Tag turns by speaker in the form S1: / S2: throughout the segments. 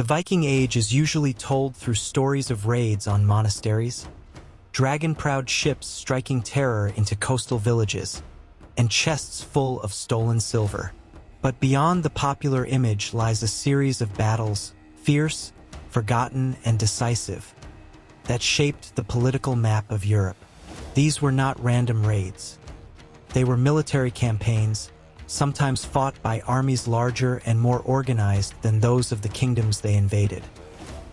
S1: Viking Age is usually told through stories of raids on monasteries, dragon-proud ships striking terror into coastal villages, and chests full of stolen silver. But beyond the popular image lies a series of battles, fierce, forgotten, and decisive, that shaped the political map of Europe. These were not random raids. They were military campaigns, sometimes fought by armies larger and more organized than those of the kingdoms they invaded.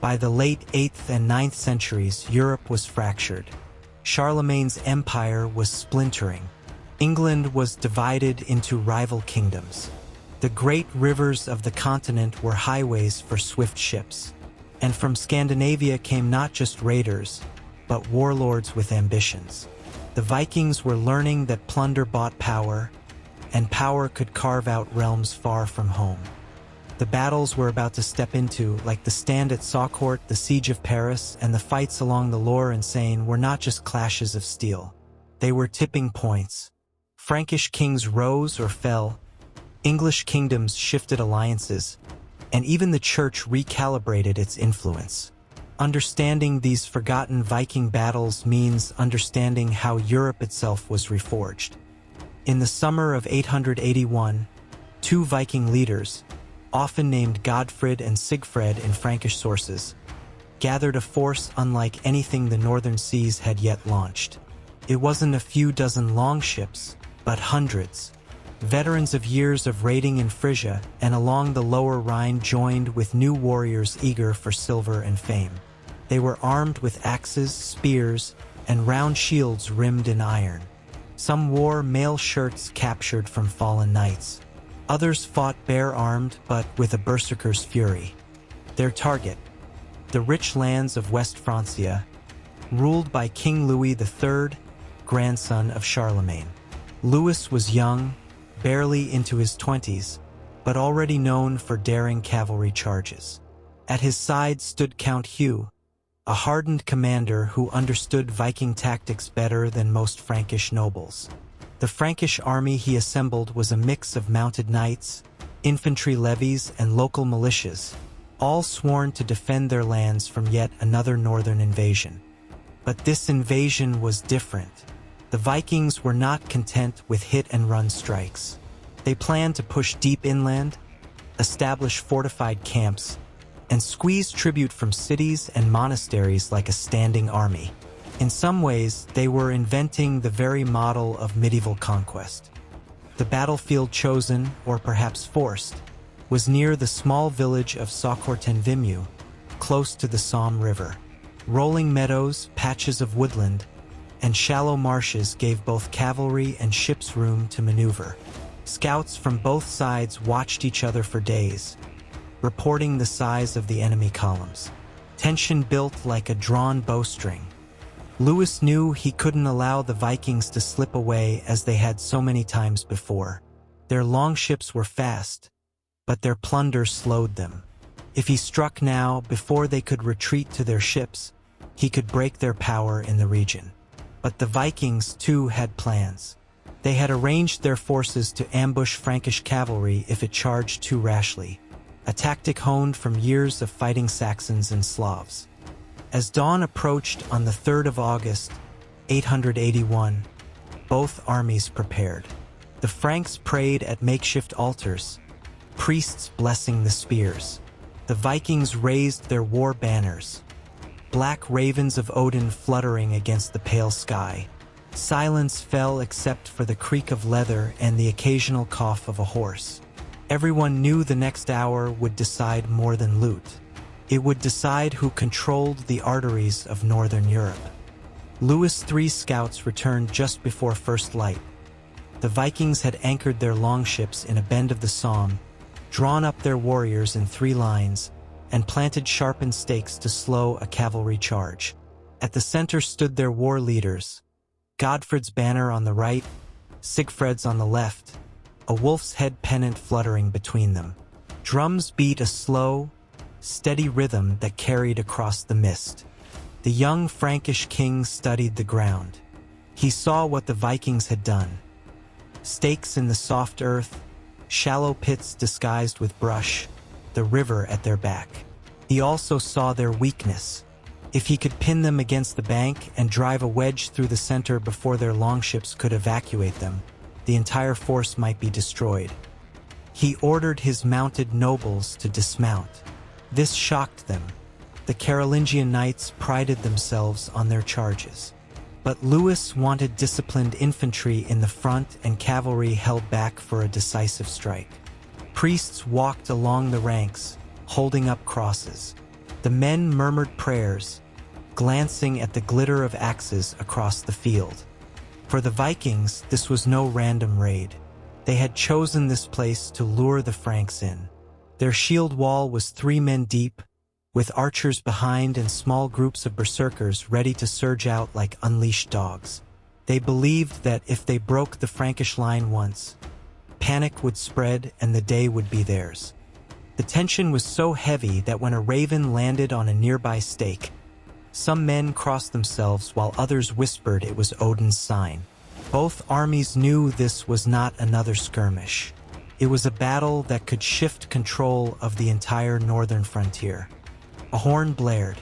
S1: By the late 8th and 9th centuries, Europe was fractured. Charlemagne's empire was splintering. England was divided into rival kingdoms. The great rivers of the continent were highways for swift ships. And from Scandinavia came not just raiders, but warlords with ambitions. The Vikings were learning that plunder bought power, and power could carve out realms far from home. The battles we're about to step into, like the stand at Saucourt, the siege of Paris, and the fights along the Loire and Seine, were not just clashes of steel. They were tipping points. Frankish kings rose or fell, English kingdoms shifted alliances, and even the church recalibrated its influence. Understanding these forgotten Viking battles means understanding how Europe itself was reforged. In the summer of 881, two Viking leaders, often named Godfred and Sigfred in Frankish sources, gathered a force unlike anything the northern seas had yet launched. It wasn't a few dozen longships, but hundreds. Veterans of years of raiding in Frisia and along the lower Rhine joined with new warriors eager for silver and fame. They were armed with axes, spears, and round shields rimmed in iron. Some wore mail shirts captured from fallen knights. Others fought bare-armed but with a berserker's fury. Their target, the rich lands of West Francia, ruled by King Louis III, grandson of Charlemagne. Louis was young, barely into his 20s, but already known for daring cavalry charges. At his side stood Count Hugh, a hardened commander who understood Viking tactics better than most Frankish nobles. The Frankish army he assembled was a mix of mounted knights, infantry levies, and local militias, all sworn to defend their lands from yet another northern invasion. But this invasion was different. The Vikings were not content with hit-and-run strikes. They planned to push deep inland, establish fortified camps, and squeeze tribute from cities and monasteries like a standing army. In some ways, they were inventing the very model of medieval conquest. The battlefield chosen, or perhaps forced, was near the small village of Saucourt-en-Vimeu, close to the Somme River. Rolling meadows, patches of woodland, and shallow marshes gave both cavalry and ships room to maneuver. Scouts from both sides watched each other for days, reporting the size of the enemy columns. Tension built like a drawn bowstring. Louis knew he couldn't allow the Vikings to slip away as they had so many times before. Their longships were fast, but their plunder slowed them. If he struck now, before they could retreat to their ships, he could break their power in the region. But the Vikings, too, had plans. They had arranged their forces to ambush Frankish cavalry if it charged too rashly, a tactic honed from years of fighting Saxons and Slavs. As dawn approached on the 3rd of August, 881, both armies prepared. The Franks prayed at makeshift altars, priests blessing the spears. The Vikings raised their war banners, black ravens of Odin fluttering against the pale sky. Silence fell except for the creak of leather and the occasional cough of a horse. Everyone knew the next hour would decide more than loot. It would decide who controlled the arteries of northern Europe. Louis' 3 scouts returned just before first light. The Vikings had anchored their longships in a bend of the Somme, drawn up their warriors in 3 lines, and planted sharpened stakes to slow a cavalry charge. At the center stood their war leaders, Godfred's banner on the right, Sigfred's on the left, a wolf's head pennant fluttering between them. Drums beat a slow, steady rhythm that carried across the mist. The young Frankish king studied the ground. He saw what the Vikings had done. Stakes in the soft earth, shallow pits disguised with brush, the river at their back. He also saw their weakness. If he could pin them against the bank and drive a wedge through the center before their longships could evacuate them, the entire force might be destroyed. He ordered his mounted nobles to dismount. This shocked them. The Carolingian knights prided themselves on their charges. But Louis wanted disciplined infantry in the front and cavalry held back for a decisive strike. Priests walked along the ranks, holding up crosses. The men murmured prayers, glancing at the glitter of axes across the field. For the Vikings, this was no random raid. They had chosen this place to lure the Franks in. Their shield wall was 3 men deep, with archers behind and small groups of berserkers ready to surge out like unleashed dogs. They believed that if they broke the Frankish line once, panic would spread and the day would be theirs. The tension was so heavy that when a raven landed on a nearby stake, some men crossed themselves while others whispered it was Odin's sign. Both armies knew this was not another skirmish. It was a battle that could shift control of the entire northern frontier. A horn blared.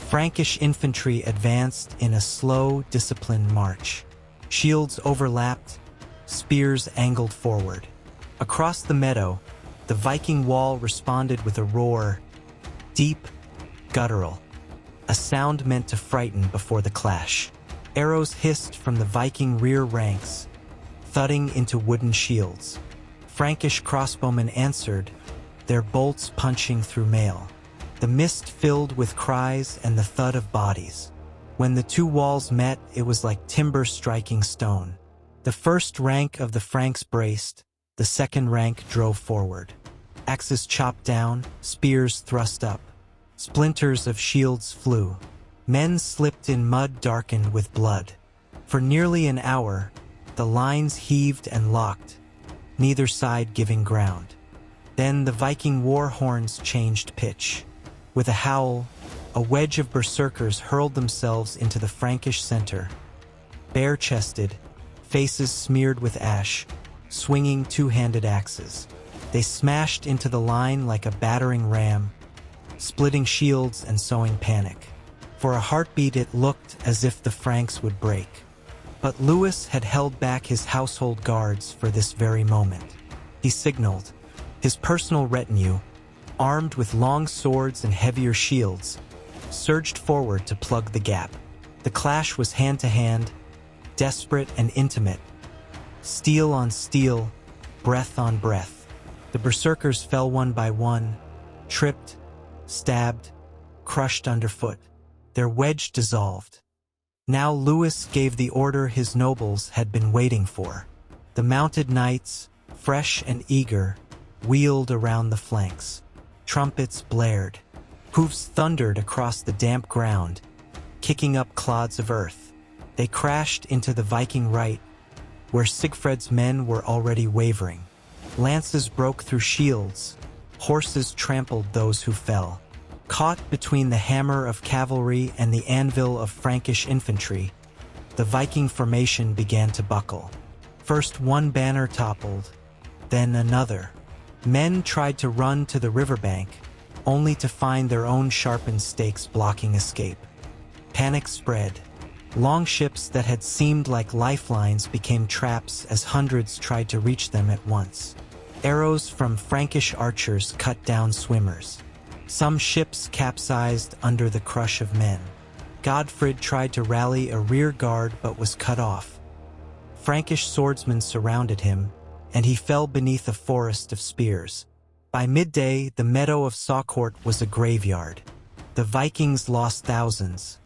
S1: Frankish infantry advanced in a slow, disciplined march. Shields overlapped, spears angled forward. Across the meadow, the Viking wall responded with a roar, deep, guttural, a sound meant to frighten before the clash. Arrows hissed from the Viking rear ranks, thudding into wooden shields. Frankish crossbowmen answered, their bolts punching through mail. The mist filled with cries and the thud of bodies. When the two walls met, it was like timber striking stone. The first rank of the Franks braced, the second rank drove forward. Axes chopped down, spears thrust up. Splinters of shields flew. Men slipped in mud darkened with blood. For nearly an hour, the lines heaved and locked, neither side giving ground. Then the Viking war horns changed pitch. With a howl, a wedge of berserkers hurled themselves into the Frankish center. Bare-chested, faces smeared with ash, swinging two-handed axes. They smashed into the line like a battering ram, splitting shields and sowing panic. For a heartbeat it looked as if the Franks would break. But Louis had held back his household guards for this very moment. He signaled. His personal retinue, armed with long swords and heavier shields, surged forward to plug the gap. The clash was hand-to-hand, desperate and intimate. Steel on steel, breath on breath. The berserkers fell one by one, tripped, stabbed, crushed underfoot. Their wedge dissolved. Now Louis gave the order his nobles had been waiting for. The mounted knights, fresh and eager, wheeled around the flanks. Trumpets blared. Hoofs thundered across the damp ground, kicking up clods of earth. They crashed into the Viking right, where Sigfred's men were already wavering. Lances broke through shields. Horses trampled those who fell. Caught between the hammer of cavalry and the anvil of Frankish infantry, the Viking formation began to buckle. First one banner toppled, then another. Men tried to run to the riverbank, only to find their own sharpened stakes blocking escape. Panic spread. Longships that had seemed like lifelines became traps as hundreds tried to reach them at once. Arrows from Frankish archers cut down swimmers. Some ships capsized under the crush of men. Godfrid tried to rally a rear guard but was cut off. Frankish swordsmen surrounded him, and he fell beneath a forest of spears. By midday, the meadow of Saucourt was a graveyard. The Vikings lost thousands.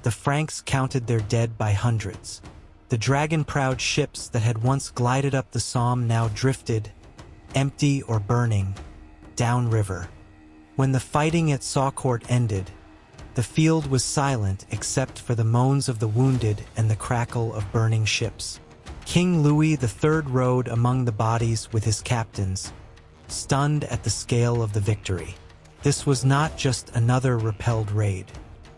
S1: The Franks counted their dead by hundreds. The dragon-prowed ships that had once glided up the Somme now drifted, empty or burning, downriver. When the fighting at Saucourt ended, the field was silent except for the moans of the wounded and the crackle of burning ships. King Louis III rode among the bodies with his captains, stunned at the scale of the victory. This was not just another repelled raid.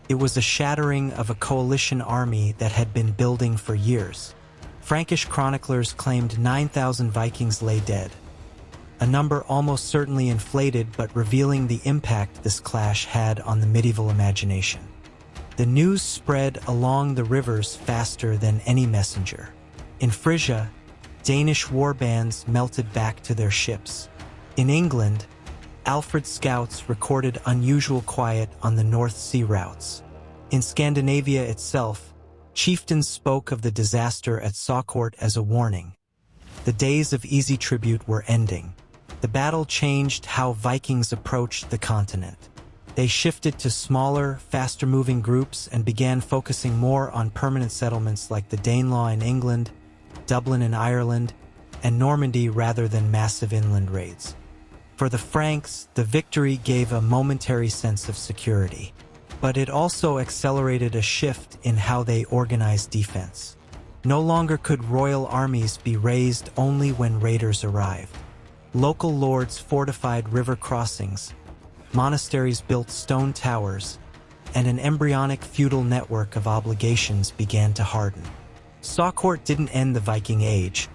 S1: It was a shattering of a coalition army that had been building for years. Frankish chroniclers claimed 9,000 Vikings lay dead. a number almost certainly inflated but revealing the impact this clash had on the medieval imagination. The news spread along the rivers faster than any messenger. In Frisia, Danish war bands melted back to their ships. In England, Alfred's scouts recorded unusual quiet on the North Sea routes. In Scandinavia itself, chieftains spoke of the disaster at Saucourt as a warning. The days of easy tribute were ending. The battle changed how Vikings approached the continent. They shifted to smaller, faster-moving groups and began focusing more on permanent settlements like the Danelaw in England, Dublin in Ireland, and Normandy rather than massive inland raids. For the Franks, the victory gave a momentary sense of security, but it also accelerated a shift in how they organized defense. No longer could royal armies be raised only when raiders arrived. Local lords fortified river crossings, monasteries built stone towers, and an embryonic feudal network of obligations began to harden. Saucourt didn't end the Viking Age,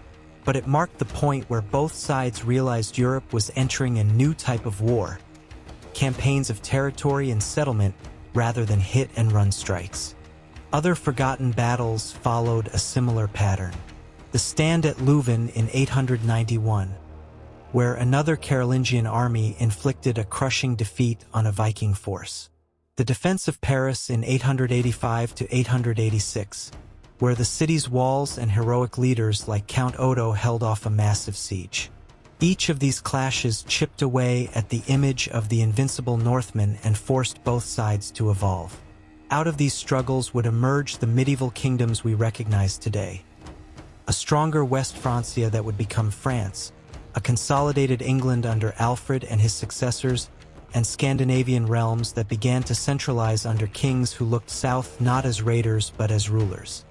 S1: but it marked the point where both sides realized Europe was entering a new type of war, campaigns of territory and settlement rather than hit-and-run strikes. Other forgotten battles followed a similar pattern. The stand at Leuven in 891, where another Carolingian army inflicted a crushing defeat on a Viking force. The defense of Paris in 885 to 886, where the city's walls and heroic leaders like Count Odo held off a massive siege. Each of these clashes chipped away at the image of the invincible Northmen and forced both sides to evolve. Out of these struggles would emerge the medieval kingdoms we recognize today. A stronger West Francia that would become France, a consolidated England under Alfred and his successors, and Scandinavian realms that began to centralize under kings who looked south not as raiders but as rulers.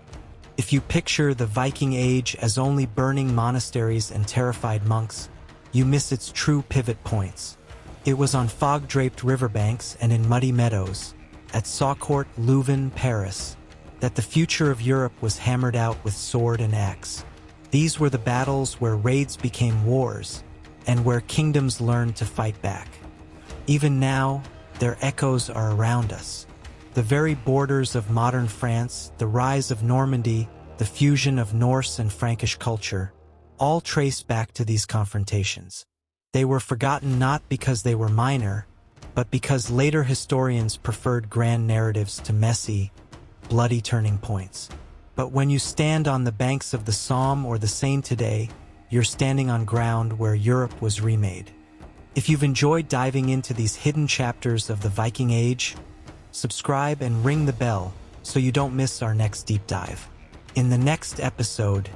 S1: If you picture the Viking Age as only burning monasteries and terrified monks, you miss its true pivot points. It was on fog-draped riverbanks and in muddy meadows, at Saucourt, Leuven, Paris, that the future of Europe was hammered out with sword and axe. These were the battles where raids became wars, and where kingdoms learned to fight back. Even now, their echoes are around us. The very borders of modern France, the rise of Normandy, the fusion of Norse and Frankish culture, all trace back to these confrontations. They were forgotten not because they were minor, but because later historians preferred grand narratives to messy, bloody turning points. But when you stand on the banks of the Somme or the Seine today, you're standing on ground where Europe was remade. If you've enjoyed diving into these hidden chapters of the Viking Age, subscribe and ring the bell so you don't miss our next deep dive. In the next episode,